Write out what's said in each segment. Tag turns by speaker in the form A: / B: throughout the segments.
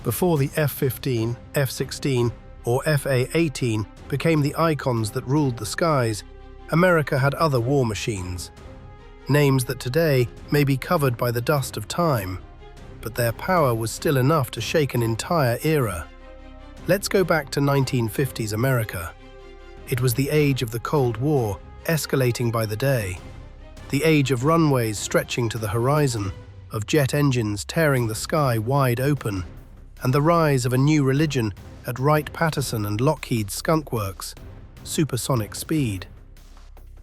A: Before the F-15, F-16, or F-A-18 became the icons that ruled the skies, America had other war machines. Names that today may be covered by the dust of time, but their power was still enough to shake an entire era. Let's go back to 1950s America. It was the age of the Cold War, escalating by the day. The age of runways stretching to the horizon, of jet engines tearing the sky wide open, and the rise of a new religion at Wright-Patterson and Lockheed's Skunk Works, supersonic speed.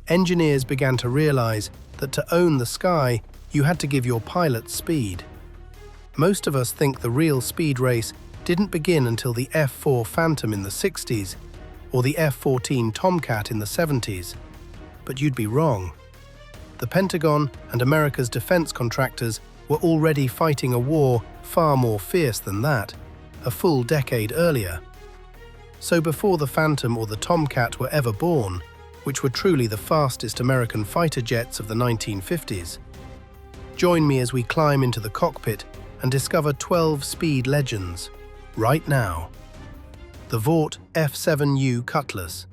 A: Engineers began to realize that to own the sky, you had to give your pilots speed. Most of us think the real speed race didn't begin until the F-4 Phantom in the 60s or the F-14 Tomcat in the 70s, but you'd be wrong. The Pentagon and America's defense contractors were already fighting a war far more fierce than that, a full decade earlier. So before the Phantom or the Tomcat were ever born, which were truly the fastest American fighter jets of the 1950s, join me as we climb into the cockpit and discover 12 speed legends, right now. The Vought F7U Cutlass.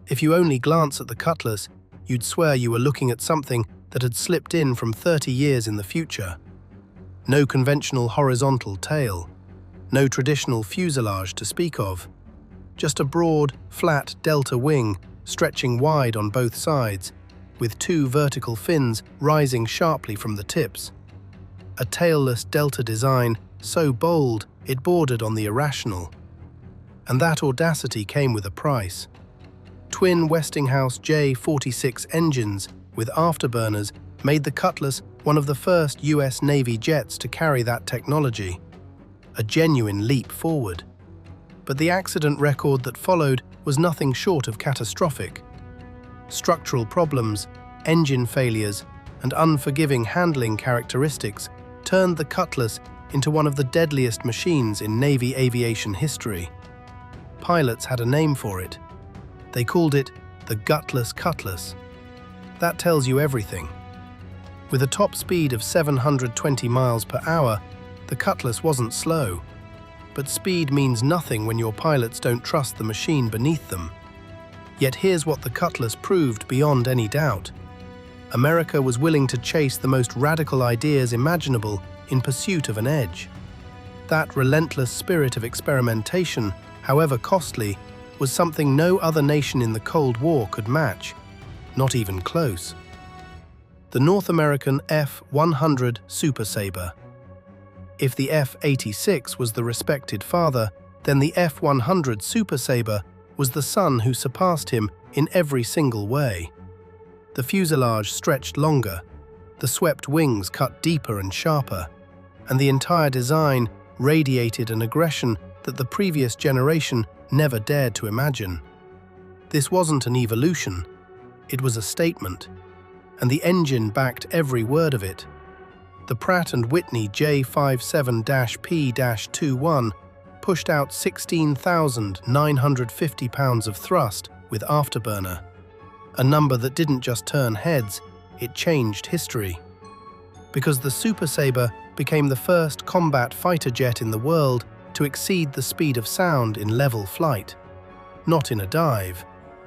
A: If you only glance at the Cutlass, you'd swear you were looking at something that had slipped in from 30 years in the future. No conventional horizontal tail, no traditional fuselage to speak of, just a broad, flat delta wing stretching wide on both sides, with two vertical fins rising sharply from the tips. A tailless delta design so bold it bordered on the irrational. And that audacity came with a price. Twin Westinghouse J-46 engines with afterburners made the Cutlass one of the first US Navy jets to carry that technology. A genuine leap forward. But the accident record that followed was nothing short of catastrophic. Structural problems, engine failures, and unforgiving handling characteristics turned the Cutlass into one of the deadliest machines in Navy aviation history. Pilots had a name for it. They called it the Gutless Cutlass. That tells you everything. With a top speed of 720 miles per hour, the Cutlass wasn't slow. But speed means nothing when your pilots don't trust the machine beneath them. Yet here's what the Cutlass proved beyond any doubt. America was willing to chase the most radical ideas imaginable in pursuit of an edge. That relentless spirit of experimentation, however costly, was something no other nation in the Cold War could match, not even close. The North American F-100 Super Sabre. If the F-86 was the respected father, then the F-100 Super Sabre was the son who surpassed him in every single way. The fuselage stretched longer, the swept wings cut deeper and sharper, and the entire design radiated an aggression that the previous generation never dared to imagine. This wasn't an evolution, it was a statement, and the engine backed every word of it. The Pratt & Whitney J57-P-21 pushed out 16,950 pounds of thrust with afterburner, a number that didn't just turn heads, it changed history. Because the Super Sabre became the first combat fighter jet in the world to exceed the speed of sound in level flight. Not in a dive,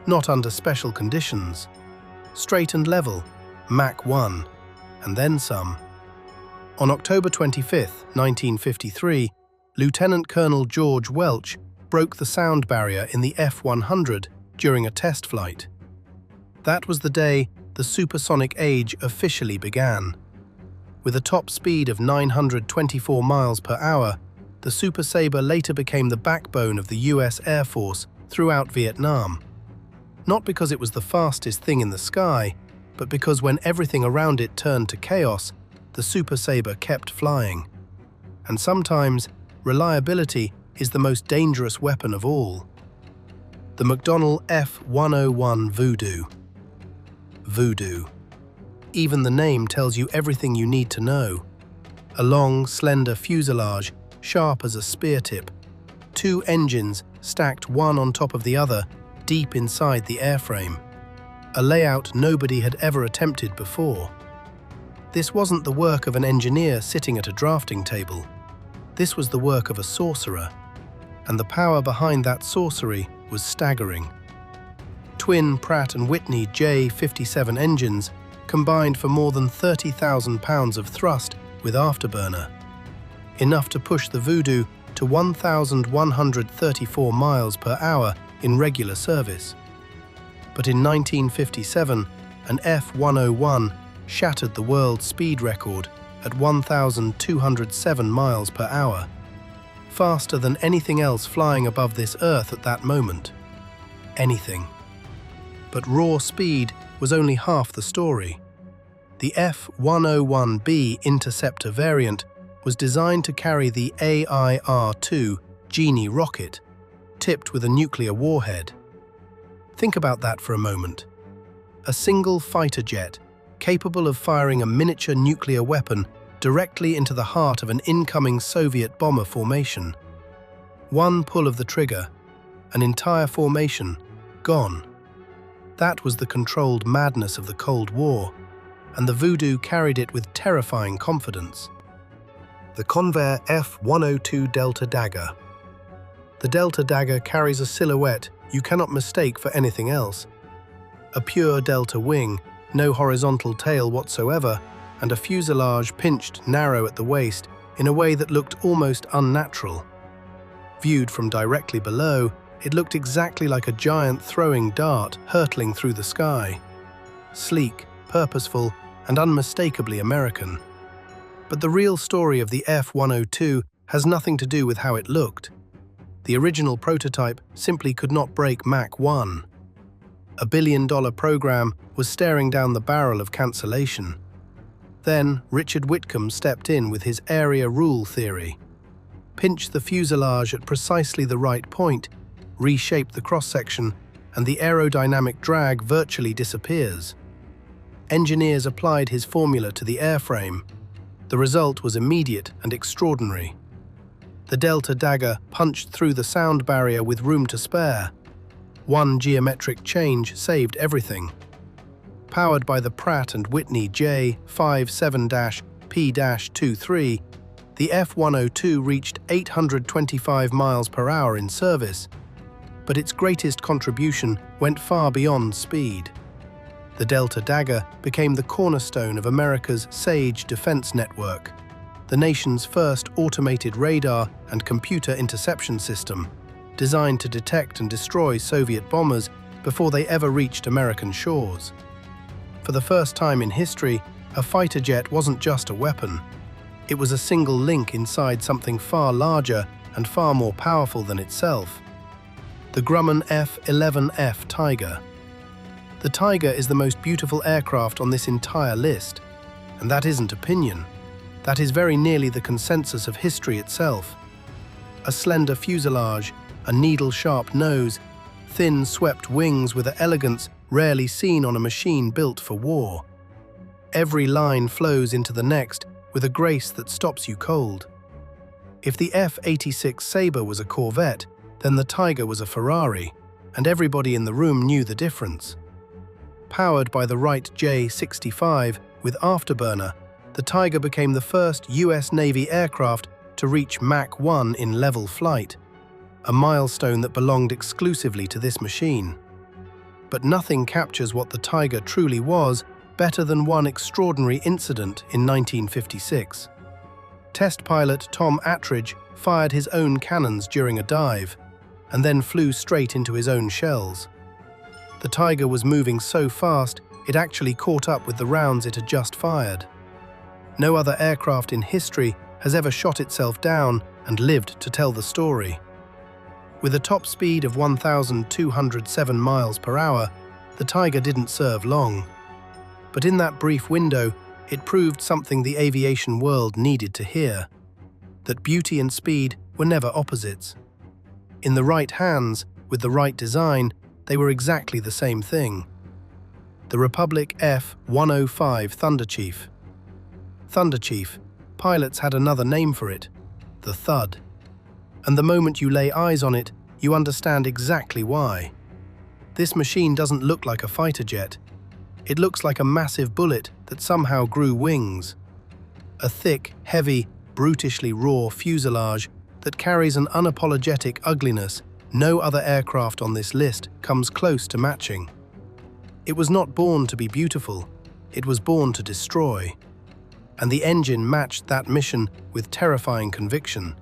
A: not under special conditions. Straight and level, Mach 1, and then some. On October 25, 1953, Lieutenant Colonel George Welch broke the sound barrier in the F-100 during a test flight. That was the day the supersonic age officially began. With a top speed of 924 miles per hour, the Super Sabre later became the backbone of the US Air Force throughout Vietnam. Not because it was the fastest thing in the sky, but because when everything around it turned to chaos, the Super Sabre kept flying. And sometimes, reliability is the most dangerous weapon of all. The McDonnell F-101 Voodoo. Voodoo. Even the name tells you everything you need to know. A long, slender fuselage, sharp as a spear tip. Two engines stacked one on top of the other, deep inside the airframe. A layout nobody had ever attempted before. This wasn't the work of an engineer sitting at a drafting table. This was the work of a sorcerer, and the power behind that sorcery was staggering. Twin Pratt & Whitney J57 engines combined for more than 30,000 pounds of thrust with afterburner, enough to push the Voodoo to 1,134 miles per hour in regular service. But in 1957, an F-101 shattered the world speed record at 1,207 miles per hour, faster than anything else flying above this Earth at that moment. Anything. But raw speed was only half the story. The F-101B interceptor variant was designed to carry the AIR-2 Genie rocket, tipped with a nuclear warhead. Think about that for a moment. A single fighter jet capable of firing a miniature nuclear weapon directly into the heart of an incoming Soviet bomber formation. One pull of the trigger, an entire formation gone. That was the controlled madness of the Cold War, and the Voodoo carried it with terrifying confidence. The Convair F-102 Delta Dagger. The Delta Dagger carries a silhouette you cannot mistake for anything else. A pure delta wing, no horizontal tail whatsoever, and a fuselage pinched narrow at the waist in a way that looked almost unnatural. Viewed from directly below, it looked exactly like a giant throwing dart hurtling through the sky. Sleek, purposeful, and unmistakably American. But the real story of the F-102 has nothing to do with how it looked. The original prototype simply could not break Mach 1. A billion-dollar program was staring down the barrel of cancellation. Then Richard Whitcomb stepped in with his area rule theory. Pinch the fuselage at precisely the right point, reshape the cross-section, and the aerodynamic drag virtually disappears. Engineers applied his formula to the airframe. The result was immediate and extraordinary. The Delta Dagger punched through the sound barrier with room to spare. One geometric change saved everything. Powered by the Pratt & Whitney J57-P-23, the F-102 reached 825 miles per hour in service, but its greatest contribution went far beyond speed. The Delta Dagger became the cornerstone of America's SAGE defense network, the nation's first automated radar and computer interception system, designed to detect and destroy Soviet bombers before they ever reached American shores. For the first time in history, a fighter jet wasn't just a weapon. It was a single link inside something far larger and far more powerful than itself. The Grumman F11F Tiger. The Tiger is the most beautiful aircraft on this entire list, and that isn't opinion. That is very nearly the consensus of history itself. A slender fuselage, a needle-sharp nose, thin swept wings with an elegance rarely seen on a machine built for war. Every line flows into the next with a grace that stops you cold. If the F-86 Sabre was a Corvette, then the Tiger was a Ferrari, and everybody in the room knew the difference. Powered by the Wright J-65 with afterburner, the Tiger became the first US Navy aircraft to reach Mach 1 in level flight, a milestone that belonged exclusively to this machine. But nothing captures what the Tiger truly was better than one extraordinary incident in 1956. Test pilot Tom Attridge fired his own cannons during a dive, and then flew straight into his own shells. The Tiger was moving so fast, it actually caught up with the rounds it had just fired. No other aircraft in history has ever shot itself down and lived to tell the story. With a top speed of 1,207 miles per hour, the Tiger didn't serve long. But in that brief window, it proved something the aviation world needed to hear: that beauty and speed were never opposites. In the right hands, with the right design, they were exactly the same thing. The Republic F-105 Thunderchief. Thunderchief, pilots had another name for it: the Thud. And the moment you lay eyes on it, you understand exactly why. This machine doesn't look like a fighter jet. It looks like a massive bullet that somehow grew wings. A thick, heavy, brutishly raw fuselage that carries an unapologetic ugliness no other aircraft on this list comes close to matching. It was not born to be beautiful, it was born to destroy. And the engine matched that mission with terrifying conviction.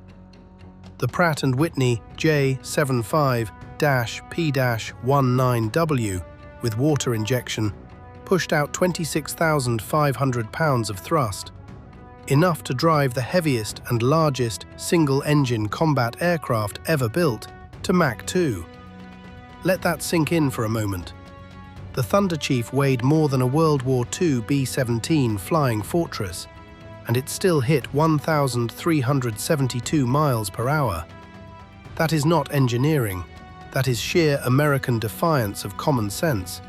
A: The Pratt & Whitney J75-P-19W with water injection pushed out 26,500 pounds of thrust, enough to drive the heaviest and largest single-engine combat aircraft ever built to Mach 2. Let that sink in for a moment. The Thunderchief weighed more than a World War II B-17 Flying Fortress, and it still hit 1,372 miles per hour. That is not engineering, that is sheer American defiance of common sense.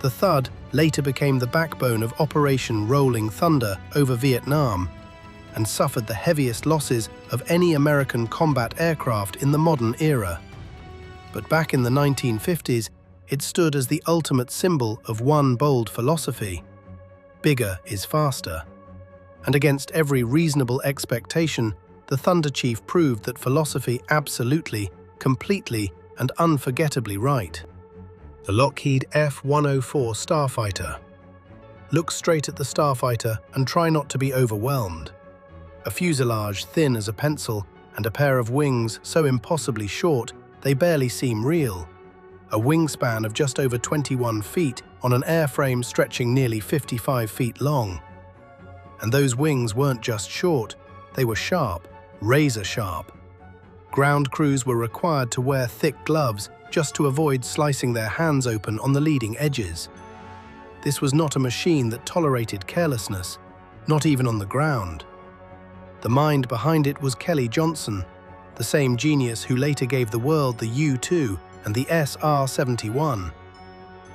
A: The Thud later became the backbone of Operation Rolling Thunder over Vietnam, and suffered the heaviest losses of any American combat aircraft in the modern era. But back in the 1950s, it stood as the ultimate symbol of one bold philosophy: bigger is faster. And against every reasonable expectation, the Thunderchief proved that philosophy absolutely, completely, and unforgettably right. The Lockheed F-104 Starfighter. Look straight at the Starfighter and try not to be overwhelmed. A fuselage thin as a pencil and a pair of wings so impossibly short they barely seem real. A wingspan of just over 21 feet on an airframe stretching nearly 55 feet long. And those wings weren't just short, they were sharp, razor sharp. Ground crews were required to wear thick gloves just to avoid slicing their hands open on the leading edges. This was not a machine that tolerated carelessness, not even on the ground. The mind behind it was Kelly Johnson, the same genius who later gave the world the U-2 and the SR-71.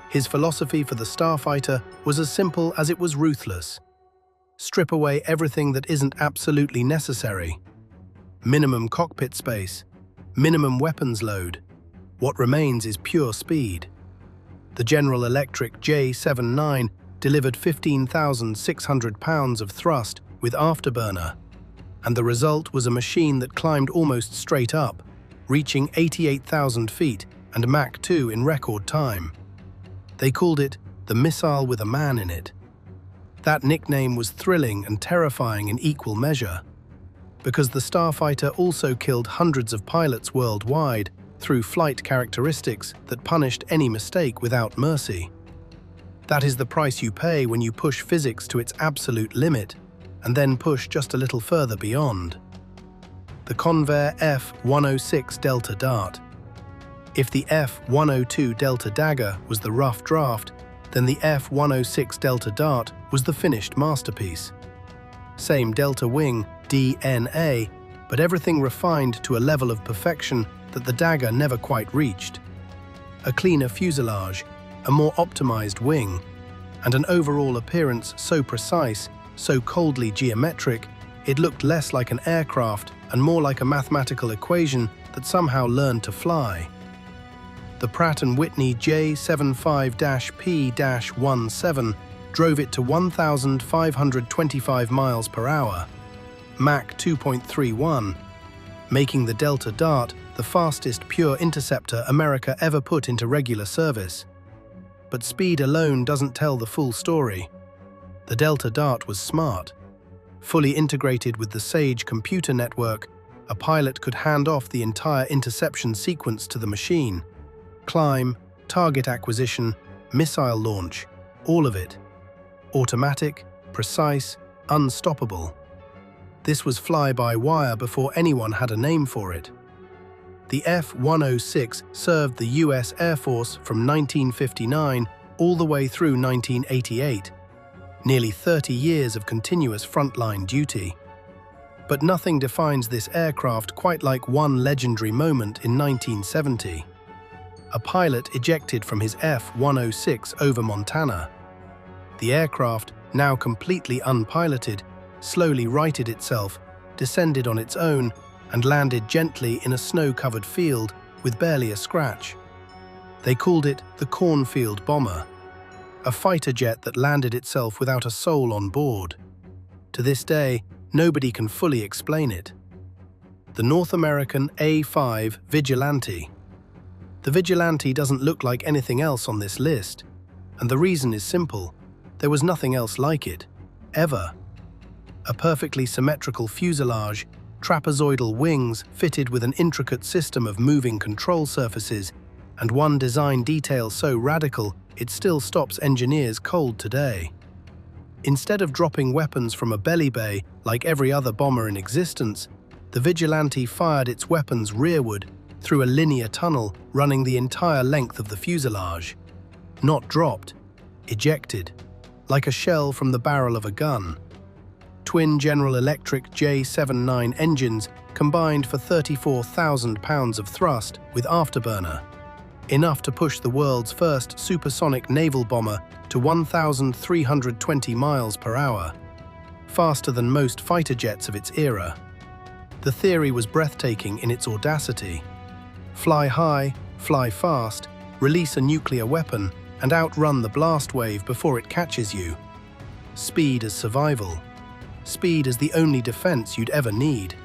A: His philosophy for the Starfighter was as simple as it was ruthless. Strip away everything that isn't absolutely necessary. Minimum cockpit space, minimum weapons load. What remains is pure speed. The General Electric J79 delivered 15,600 pounds of thrust with afterburner, and the result was a machine that climbed almost straight up, reaching 88,000 feet and Mach 2 in record time. They called it the missile with a man in it. That nickname was thrilling and terrifying in equal measure, because the Starfighter also killed hundreds of pilots worldwide through flight characteristics that punished any mistake without mercy. That is the price you pay when you push physics to its absolute limit, and then push just a little further beyond. The Convair F-106 Delta Dart. If the F-102 Delta Dagger was the rough draft, then the F-106 Delta Dart was the finished masterpiece. Same Delta wing, DNA, but everything refined to a level of perfection that the Dagger never quite reached. A cleaner fuselage, a more optimized wing, and an overall appearance so precise, so coldly geometric, it looked less like an aircraft and more like a mathematical equation that somehow learned to fly. The Pratt & Whitney J75-P-17 drove it to 1,525 miles per hour, Mach 2.31, making the Delta Dart the fastest pure interceptor America ever put into regular service. But speed alone doesn't tell the full story. The Delta Dart was smart. Fully integrated with the Sage computer network, a pilot could hand off the entire interception sequence to the machine. Climb, target acquisition, missile launch, all of it. Automatic, precise, unstoppable. This was fly-by-wire before anyone had a name for it. The F-106 served the US Air Force from 1959 all the way through 1988. Nearly 30 years of continuous frontline duty. But nothing defines this aircraft quite like one legendary moment in 1970. A pilot ejected from his F-106 over Montana. The aircraft, now completely unpiloted, slowly righted itself, descended on its own, and landed gently in a snow-covered field with barely a scratch. They called it the Cornfield Bomber, a fighter jet that landed itself without a soul on board. To this day, nobody can fully explain it. The North American A5 Vigilante. The Vigilante doesn't look like anything else on this list, and the reason is simple. There was nothing else like it, ever. A perfectly symmetrical fuselage, trapezoidal wings fitted with an intricate system of moving control surfaces, and one design detail so radical it still stops engineers cold today. Instead of dropping weapons from a belly bay like every other bomber in existence, the Vigilante fired its weapons rearward through a linear tunnel running the entire length of the fuselage. Not dropped, ejected, like a shell from the barrel of a gun. Twin General Electric J79 engines combined for 34,000 pounds of thrust with afterburner, enough to push the world's first supersonic naval bomber to 1,320 miles per hour, faster than most fighter jets of its era. The theory was breathtaking in its audacity. Fly high, fly fast, release a nuclear weapon, and outrun the blast wave before it catches you. Speed as survival. Speed as the only defense you'd ever need.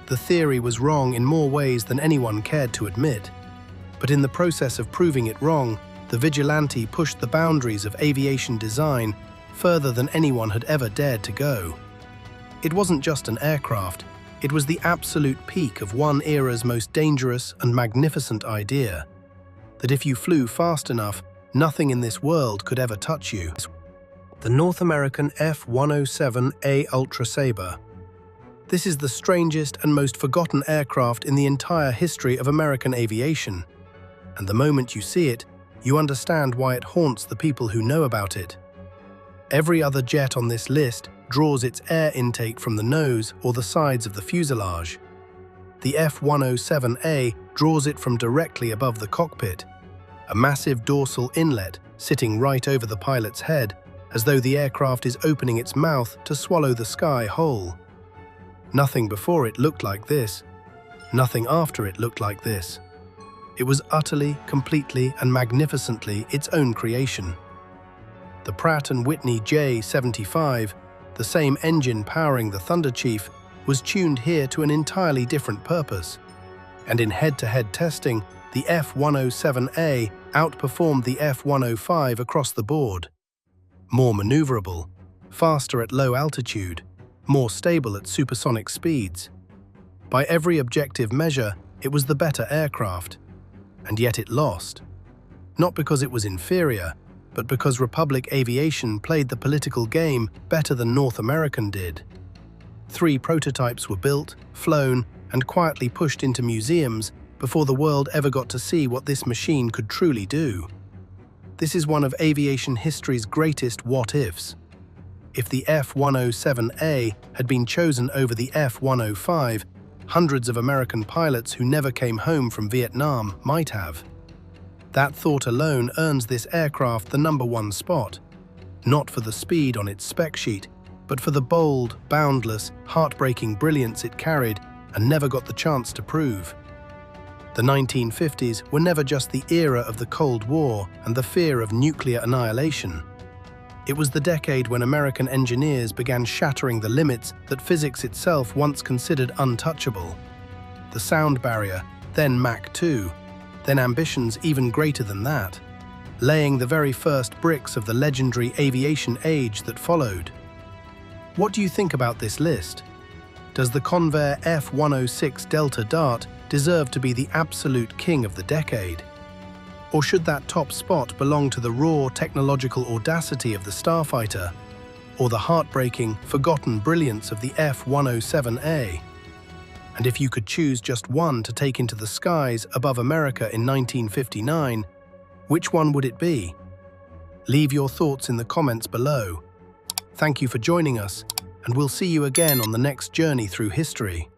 A: The theory was wrong in more ways than anyone cared to admit. But in the process of proving it wrong, the Vigilante pushed the boundaries of aviation design further than anyone had ever dared to go. It wasn't just an aircraft, it was the absolute peak of one era's most dangerous and magnificent idea, that if you flew fast enough, nothing in this world could ever touch you. The North American F-107A Ultra Sabre. This is the strangest and most forgotten aircraft in the entire history of American aviation. And the moment you see it, you understand why it haunts the people who know about it. Every other jet on this list draws its air intake from the nose or the sides of the fuselage. The F-107A draws it from directly above the cockpit, a massive dorsal inlet sitting right over the pilot's head, as though the aircraft is opening its mouth to swallow the sky whole. Nothing before it looked like this. Nothing after it looked like this. It was utterly, completely, and magnificently its own creation. The Pratt & Whitney J75, the same engine powering the Thunderchief, was tuned here to an entirely different purpose. And in head-to-head testing, the F-107A outperformed the F-105 across the board. More maneuverable, faster at low altitude, more stable at supersonic speeds. By every objective measure, it was the better aircraft. And yet it lost. Not because it was inferior, but because Republic Aviation played the political game better than North American did. 3 prototypes were built, flown, and quietly pushed into museums before the world ever got to see what this machine could truly do. This is one of aviation history's greatest what-ifs. If the F-107A had been chosen over the F-105, hundreds of American pilots who never came home from Vietnam might have. That thought alone earns this aircraft the #1 spot, not for the speed on its spec sheet, but for the bold, boundless, heartbreaking brilliance it carried and never got the chance to prove. The 1950s were never just the era of the Cold War and the fear of nuclear annihilation. It was the decade when American engineers began shattering the limits that physics itself once considered untouchable. The sound barrier, then Mach 2, then ambitions even greater than that, laying the very first bricks of the legendary aviation age that followed. What do you think about this list? Does the Convair F-106 Delta Dart deserve to be the absolute king of the decade? Or should that top spot belong to the raw technological audacity of the Starfighter, or the heartbreaking, forgotten brilliance of the F-107A? And if you could choose just one to take into the skies above America in 1959, which one would it be? Leave your thoughts in the comments below. Thank you for joining us, and we'll see you again on the next journey through history.